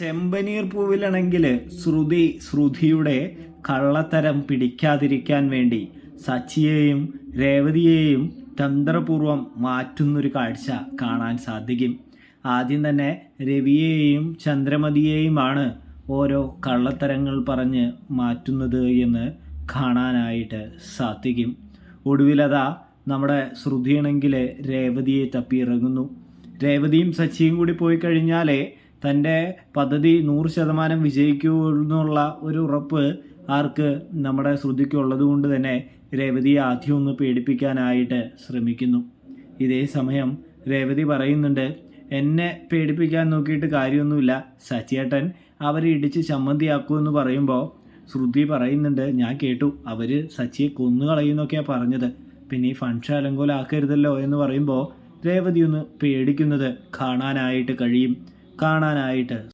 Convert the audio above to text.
ചെമ്പനീർ പൂവിലാണെങ്കിൽ ശ്രുതിയുടെ കള്ളത്തരം പിടിക്കാതിരിക്കാൻ വേണ്ടി സച്ചിയെയും രേവതിയെയും തന്ത്രപൂർവം മാറ്റുന്നൊരു കാഴ്ച കാണാൻ സാധിക്കും. ആദ്യം തന്നെ രവിയെയും ചന്ദ്രമതിയെയുമാണ് ഓരോ കള്ളത്തരങ്ങൾ പറഞ്ഞ് മാറ്റുന്നത് എന്ന് കാണാനായിട്ട് സാധിക്കും. ഒടുവിലതാ നമ്മുടെ ശ്രുതിയാണെങ്കിൽ രേവതിയെ തപ്പിയിറങ്ങുന്നു. രേവതിയും സച്ചിയും കൂടി പോയി കഴിഞ്ഞാലേ തൻ്റെ പദ്ധതി 100% വിജയിക്കുമെന്നുള്ള ഒരു ഉറപ്പ് ആർക്ക് നമ്മുടെ ശ്രുതിക്കുള്ളത് കൊണ്ട് തന്നെ രേവതിയെ ആദ്യം ഒന്ന് പേടിപ്പിക്കാനായിട്ട് ശ്രമിക്കുന്നു. ഇതേ സമയം രേവതി പറയുന്നുണ്ട്, എന്നെ പേടിപ്പിക്കാൻ നോക്കിയിട്ട് കാര്യമൊന്നുമില്ല, സച്ചിയേട്ടൻ അവരെ ഇടിച്ച് ചമ്മന്തിയാക്കുമെന്ന് പറയുമ്പോൾ ശ്രുതി പറയുന്നുണ്ട്, ഞാൻ കേട്ടു, അവർ സച്ചിയെ കൊന്നുകളയുന്നൊക്കെയാണ് പറഞ്ഞത്, പിന്നെ ഈ ഫംഗ്ഷൻ അലങ്കോലാക്കരുതല്ലോ എന്ന് പറയുമ്പോൾ രേവതി ഒന്ന് പേടിക്കുന്നത് കാണാനായിട്ട്